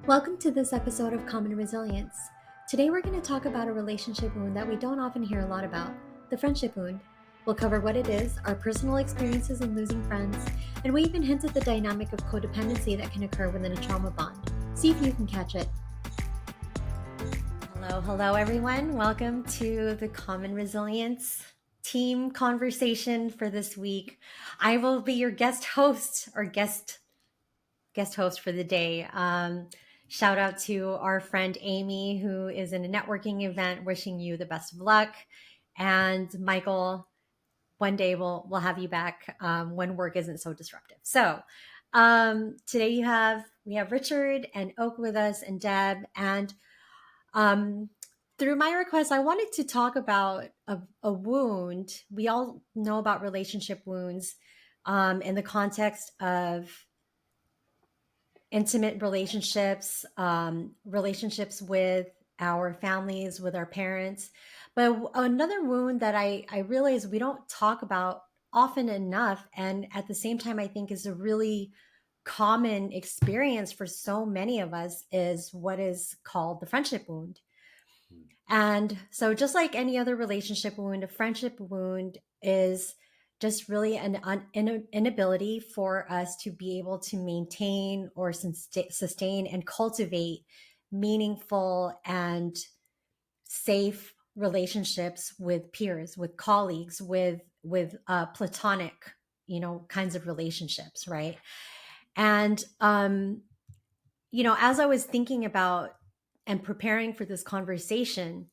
Welcome to this episode of Common Resilience. Today we're going to talk about a relationship wound that we don't often hear a lot about, the friendship wound. We'll cover what it is, our personal experiences in losing friends, and we even hint at the dynamic of codependency that can occur within a trauma bond. See if you can catch it. Hello everyone. Welcome to the Common Resilience team conversation for this week. I will be your guest host or guest host for the day. Shout out to our friend Amy, who is in a networking event, wishing you the best of luck. And Michael, one day we'll have you back when work isn't so disruptive. So today we have Richard and Oak with us, and Deb. And through my request, I wanted to talk about a wound. We all know about relationship wounds in the context of intimate relationships, relationships with our families, with our parents. But another wound that I realize we don't talk about often enough, and at the same time, I think is a really common experience for so many of us, is what is called the friendship wound. And so, just like any other relationship wound, a friendship wound is just really an inability for us to be able to maintain or sustain and cultivate meaningful and safe relationships with peers, with colleagues, with platonic, kinds of relationships, right? And as I was thinking about and preparing for this conversation,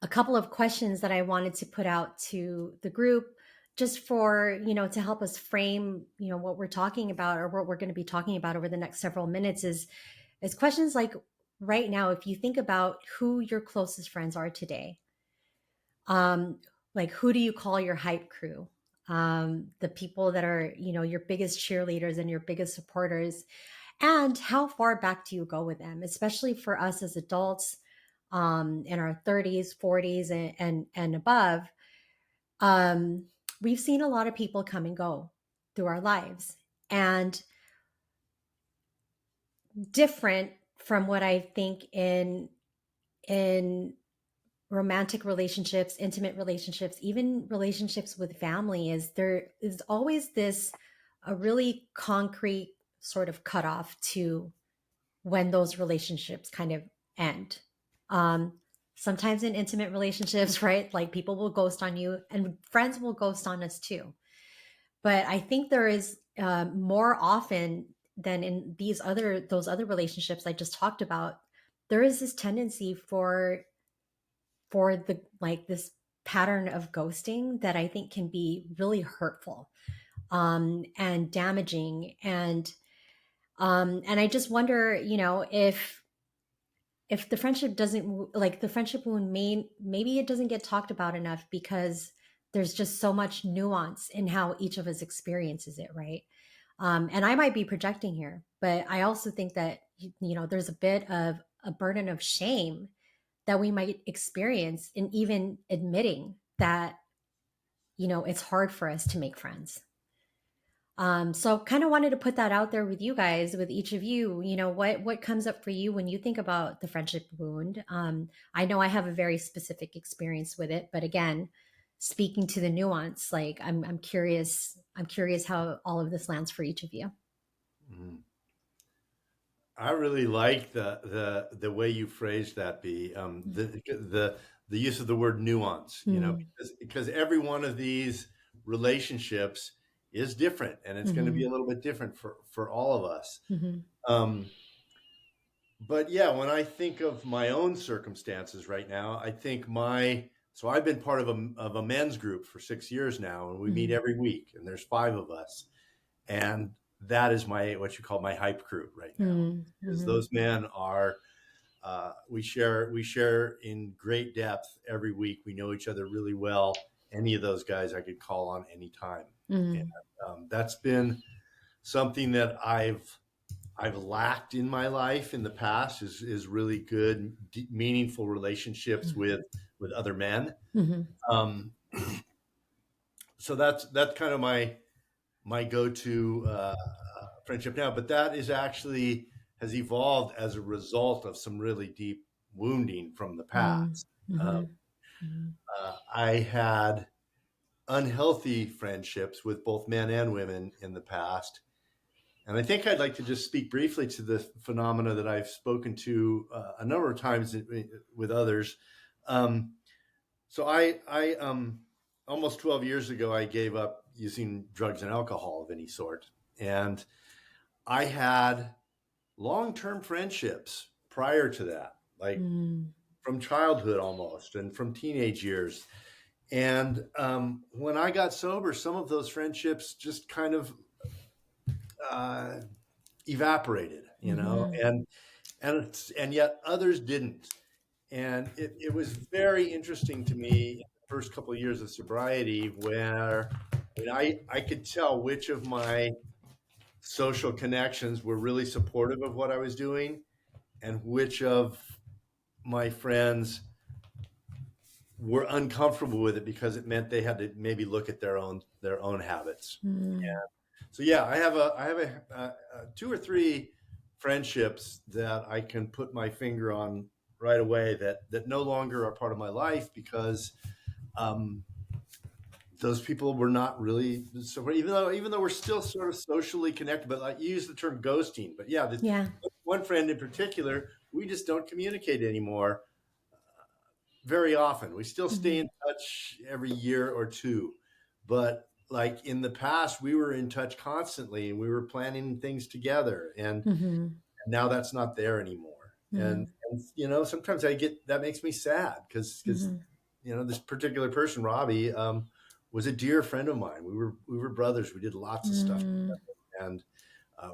a couple of questions that I wanted to put out to the group, just for, to help us frame, what we're talking about, or what we're going to be talking about over the next several minutes, is questions like, right now, if you think about who your closest friends are today, like, who do you call your hype crew? The people that are, your biggest cheerleaders and your biggest supporters, and how far back do you go with them? Especially for us as adults, in our 30s, 40s, and above, we've seen a lot of people come and go through our lives, and different from what I think in romantic relationships, intimate relationships, even relationships with family, is there is always this a really concrete sort of cutoff to when those relationships kind of end. Um, Sometimes in intimate relationships, right? Like, people will ghost on you, and friends will ghost on us too. But I think there is more often than in those other relationships I just talked about, there is this tendency for the like this pattern of ghosting that I think can be really hurtful and damaging. And I just wonder, if the friendship doesn't, like, the friendship wound, maybe it doesn't get talked about enough because there's just so much nuance in how each of us experiences it, right? And I might be projecting here, but I also think that, there's a bit of a burden of shame that we might experience in even admitting that, it's hard for us to make friends. So kind of wanted to put that out there with you guys, with each of you. What comes up for you when you think about the friendship wound? I know I have a very specific experience with it, but again, speaking to the nuance, like, I'm curious. I'm curious how all of this lands for each of you. Mhm. I really like the way you phrased that, B. The use of the word nuance, Mm-hmm. because every one of these relationships is different, and it's going to be Mm-hmm. a little bit different for all of us. Mm-hmm. Um, but yeah, when I think of my own circumstances right now, I think so I've been part of a men's group for 6 years now, and we meet Mm-hmm. every week, and there's five of us, and that is my what you call my hype crew right now, because Mm-hmm. those men are we share in great depth every week. We know each other really well. Any of those guys I could call on anytime, and Mm-hmm. that's been something that I've lacked in my life in the past, is really good, meaningful relationships with other men. Mm-hmm. Um, so that's kind of my go-to friendship now. But that is actually has evolved as a result of some really deep wounding from the Mm, past. mhm, mhm, I had unhealthy friendships with both men and women in the past. And I think I'd like to just speak briefly to the phenomena that I've spoken to a number of times with others. Um, so I almost 12 years ago, I gave up using drugs and alcohol of any sort. And I had long-term friendships prior to that, like mm, from childhood almost and from teenage years. And when I got sober, some of those friendships just kind of uh, evaporated, mhm, and yet others didn't. And it was very interesting to me in the first couple of years of sobriety, where I could tell which of my social connections were really supportive of what I was doing, and which of my friends were uncomfortable with it because it meant they had to maybe look at their own habits. mm, So yeah, I have a two or three friendships that I can put my finger on right away that no longer are part of my life because um, those people were not really so. Even though we're still sort of socially connected, but like you use the term ghosting, but yeah, yeah. one friend in particular, we just don't communicate anymore very often. We still stay Mhm, in touch every year or two, but like in the past, we were in touch constantly and we were planning things together. And mhm, now that's not there anymore. And, mm, and sometimes I get that makes me sad because mhm, this particular person, Robbie, was a dear friend of mine. We were brothers. We did lots of stuff, mm, and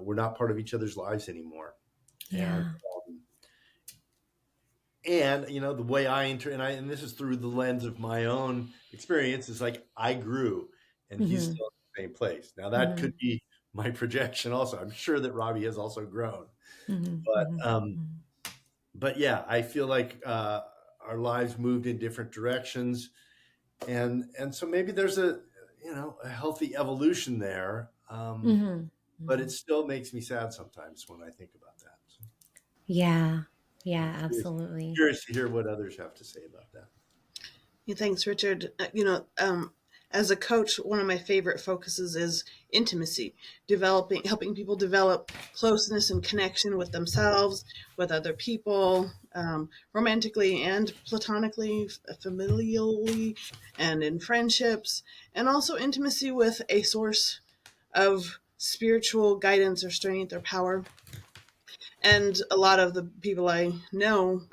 we're not part of each other's lives anymore. And yeah. um, and the way I enter and this is through the lens of my own experience, is like I grew and he's Mhm, still in the same place. Now that could mhm, be my projection also. I'm sure that Robbie has also grown, mhm, but mhm, mhm, yeah, I feel like our lives moved in different directions, and so maybe there's a healthy evolution there, mhm, but it mhm. still makes me sad sometimes when I think about that. So Yeah, I'm yeah, curious, absolutely. curious to hear what others have to say about that. Yeah, thanks, Richard. As a coach, one of my favorite focuses is intimacy, helping people develop closeness and connection with themselves, with other people, romantically and platonically, familially, and in friendships, and also intimacy with a source of spiritual guidance or strength or power. And a lot of the people I know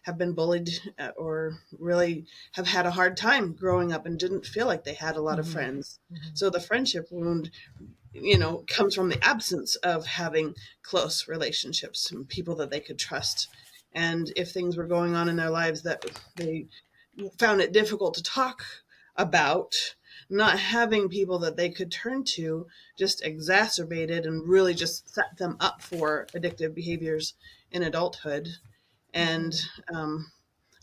have been bullied or really have had a hard time growing up and didn't feel like they had a lot of Mhm, friends. mhm, So the friendship wound, comes from the absence of having close relationships and people that they could trust. And if things were going on in their lives that they found it difficult to talk about, not having people that they could turn to just exacerbated and really just set them up for addictive behaviors in adulthood. And mhm, um,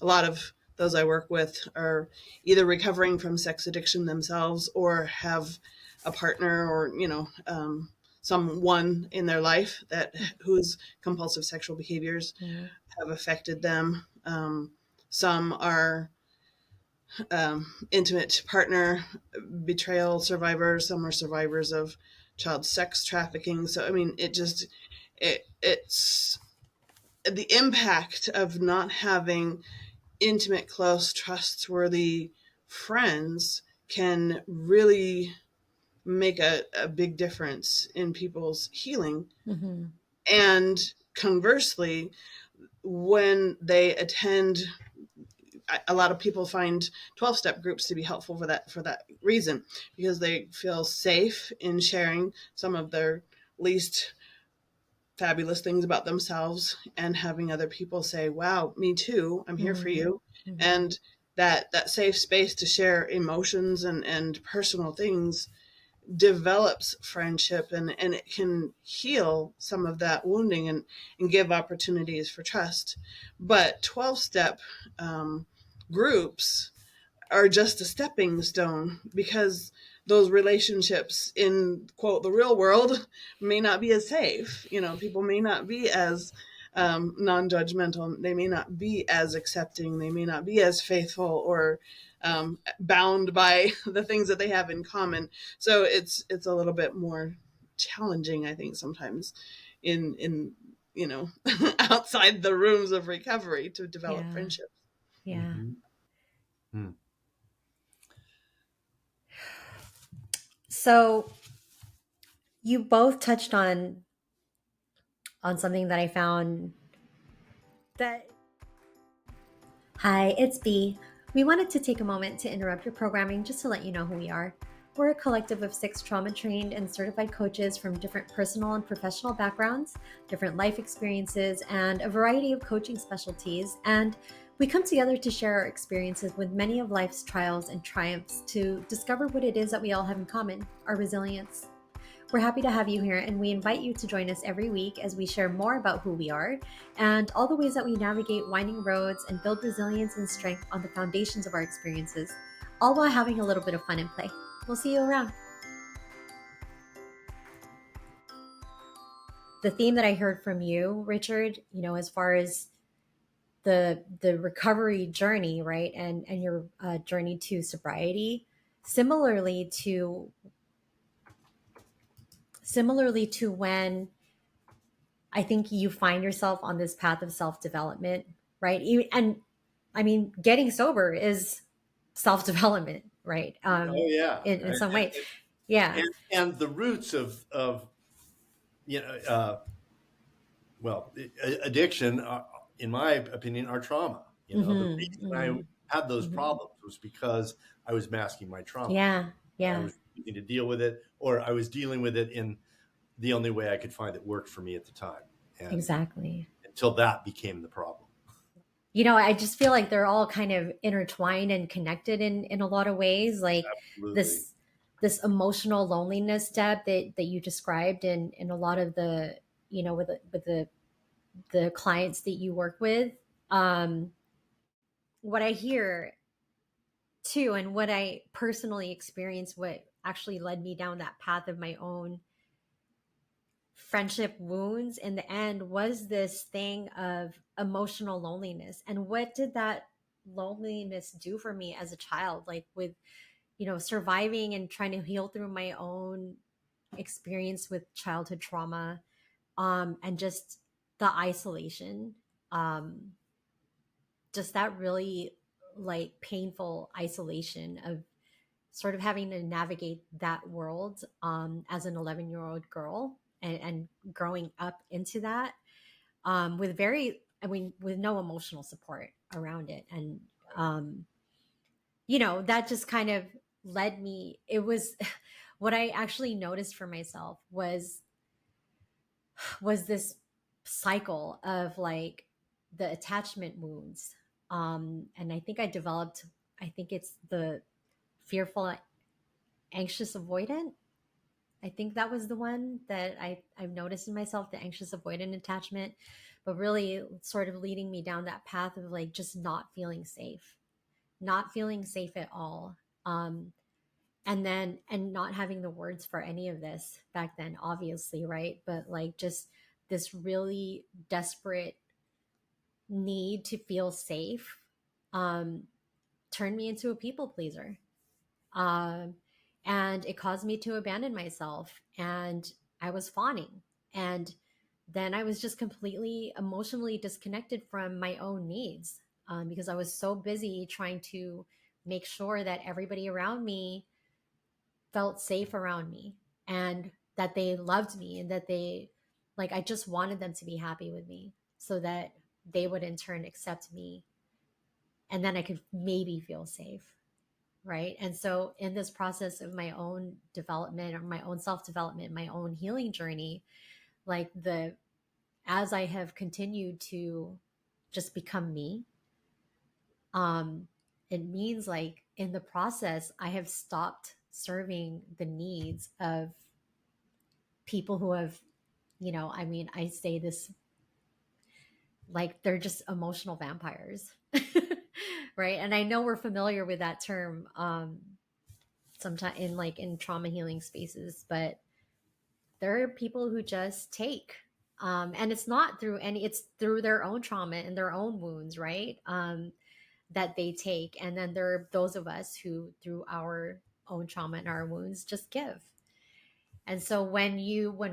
a lot of those I work with are either recovering from sex addiction themselves or have a partner or, someone in their life that whose compulsive sexual behaviors mhm, have affected them. Some are intimate partner betrayal survivors. Some are survivors of child sex trafficking. So I mean, it's the impact of not having intimate, close, trustworthy friends can really make a big difference in people's healing. mhm, And conversely, when they attend, a lot of people find 12-step groups to be helpful for that reason, because they feel safe in sharing some of their least fabulous things about themselves and having other people say, wow, me too, I'm here for mhm, you. mhm, And that safe space to share emotions and personal things develops friendship, and it can heal some of that wounding and give opportunities for trust. But 12-step groups are just a stepping stone, because those relationships in quote the real world may not be as safe. People may not be as non-judgmental. They may not be as accepting. They may not be as faithful or bound by the things that they have in common. So it's a little bit more challenging, I think, sometimes in outside the rooms of recovery to develop Yeah. friendships. Yeah. Mm-hmm. Hmm. So you both touched on something that I found that. Hi, it's B. We wanted to take a moment to interrupt your programming just to let you know who we are. We're a collective of 6 trauma trained and certified coaches from different personal and professional backgrounds, different life experiences, and a variety of coaching specialties. And we come together to share our experiences with many of life's trials and triumphs to discover what it is that we all have in common, our resilience. We're happy to have you here, and we invite you to join us every week as we share more about who we are and all the ways that we navigate winding roads and build resilience and strength on the foundations of our experiences, all while having a little bit of fun and play. We'll see you around. The theme that I heard from you, Richard, as far as the recovery journey, right, and your journey to sobriety, similarly to when I think you find yourself on this path of self development, right? And I mean, getting sober is self development, right? Oh yeah, In some way, yeah. and the roots of you know well, addiction, in my opinion, are trauma. The Mm-hmm, reason I mm-hmm, had those mm-hmm. problems was because I was masking my trauma. Yeah, I yeah, was refusing to deal with it, or I was dealing with it in the only way I could find that worked for me at the time, and exactly. until that became the problem. I just feel like they're all kind of intertwined and connected in a lot of ways. Like Absolutely. this this emotional loneliness, Deb, that you described in a lot of the with the clients that you work with. Um, what I hear too, and what I personally experienced, what actually led me down that path of my own friendship wounds in the end, was this thing of emotional loneliness. And what did that loneliness do for me as a child? Like with, surviving and trying to heal through my own experience with childhood trauma, and just the isolation, um, just that really like painful isolation of sort of having to navigate that world, as an 11-year-old girl, and growing up into that, with with no emotional support around it. And that just kind of led me, it was what I actually noticed for myself was this cycle of like the attachment wounds. And I think it's the fearful, anxious, avoidant. I think that was the one that I've noticed in myself, the anxious avoidant attachment, but really sort of leading me down that path of like just not feeling safe at all. Um, and not having the words for any of this back then, obviously, right? But like just this really desperate need to feel safe, um, turned me into a people pleaser. Um, and it caused me to abandon myself. And I was fawning. And then I was just completely emotionally disconnected from my own needs, because I was so busy trying to make sure that everybody around me felt safe around me, and that they loved me, and that I just wanted them to be happy with me so that they would in turn accept me, and then I could maybe feel safe, right? And so in this process of my own development, or my own self-development, my own healing journey, like the as I have continued to just become me, um it means like in the process I have stopped serving the needs of people who have, I mean, I say this like they're just emotional vampires. Right? And I know we're familiar with that term, sometimes in trauma healing spaces, but there are people who just take, and it's not through any, it's through their own trauma and their own wounds, right? That they take. And then there are those of us who, through our own trauma and our wounds, just give. And so when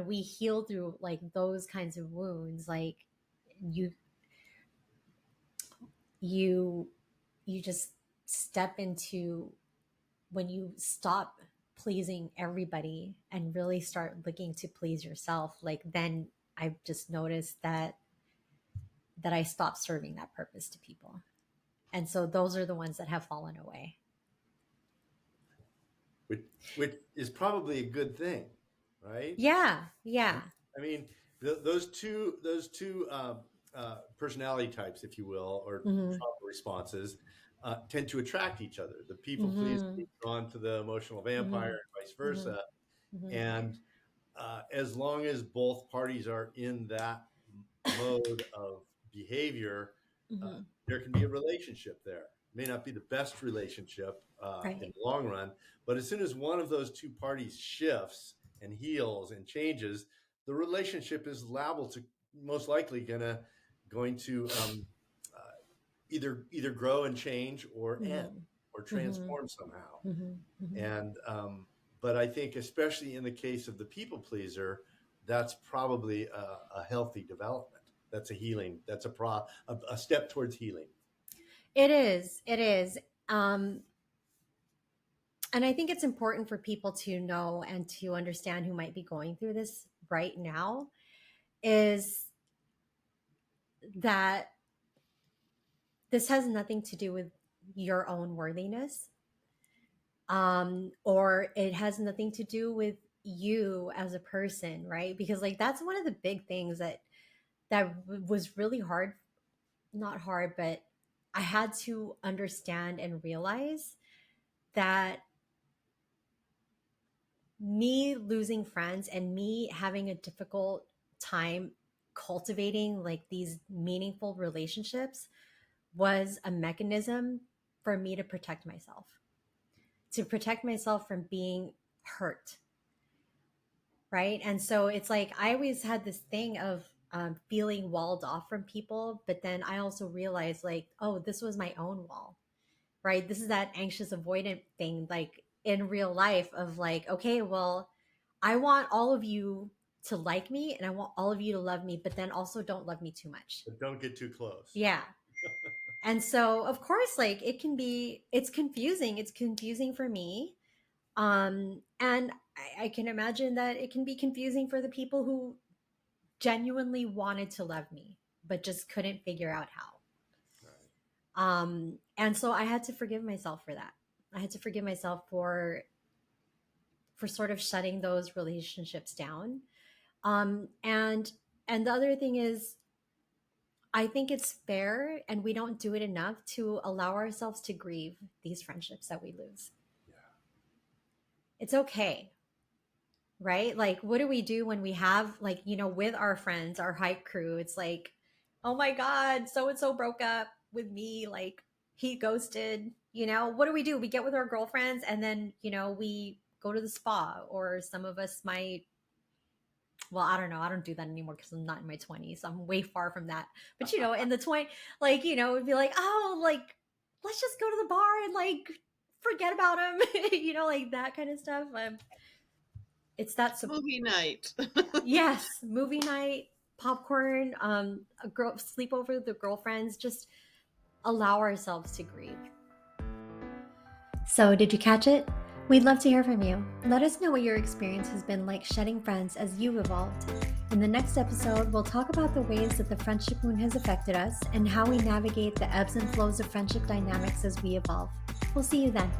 we heal through like those kinds of wounds, like you you you just step into, when you stop pleasing everybody and really start looking to please yourself, like then I've just noticed that I stopped serving that purpose to people. And so those are the ones that have fallen away. Which is probably a good thing, right? Yeah, yeah. I mean, those two personality types, if you will, or Mm-hmm. trauma responses, tend to attract each other. The people please Mm-hmm. being drawn to the emotional vampire, and vice Mm-hmm. versa. Mm-hmm. And as long as both parties are in that mode of behavior, Mm-hmm. there can be a relationship there. It may not be the best relationship in Right. the long run, but as soon as one of those two parties shifts and heals and changes, the relationship is liable to, most likely going to either grow and change or end Mm-hmm. or Mm-hmm. transform somehow. Mm-hmm. Mm-hmm. And but I think, especially in the case of the people pleaser, that's probably a healthy development. That's a healing. That's a step towards healing. It is. It is. Um, and I think it's important for people to know and to understand, who might be going through this right now, is that this has nothing to do with your own worthiness, or it has nothing to do with you as a person, right? Because like that's one of the big things that was really hard, not hard, but I had to understand and realize that me losing friends and me having a difficult time cultivating like these meaningful relationships was a mechanism for me to protect myself from being hurt, right? And so it's like I always had this thing of feeling walled off from people, but then I also realized like, oh, this was my own wall, right? This is that anxious avoidant thing, like in real life, of like, okay, well, I want all of you to like me and I want all of you to love me, but then also don't love me too much. But don't get too close. Yeah. And so, of course, like it's confusing. It's confusing for me. And I can imagine that it can be confusing for the people who genuinely wanted to love me, but just couldn't figure out how. And so I had to forgive myself for that. I had to forgive myself for sort of shutting those relationships down. And the other thing is, I think it's fair, and we don't do it enough, to allow ourselves to grieve these friendships that we lose. Yeah. It's okay, right? Like, what do we do when we have, like, with our friends, our hike crew? It's like, oh my God, so and so broke up with me. Like, he ghosted. What do? We get with our girlfriends, and then, we go to the spa, or some of us might. Well, I don't know. I don't do that anymore because I'm not in my 20s. I'm way far from that. But in the 20, like, it'd be like, oh, like, let's just go to the bar and like forget about him, like that kind of stuff. It's that movie night. Yes, movie night, popcorn, a girl sleepover with the girlfriends. Just allow ourselves to grieve. So, did you catch it? We'd love to hear from you. Let us know what your experience has been like shedding friends as you've evolved. In the next episode, we'll talk about the ways that the friendship wound has affected us and how we navigate the ebbs and flows of friendship dynamics as we evolve. We'll see you then.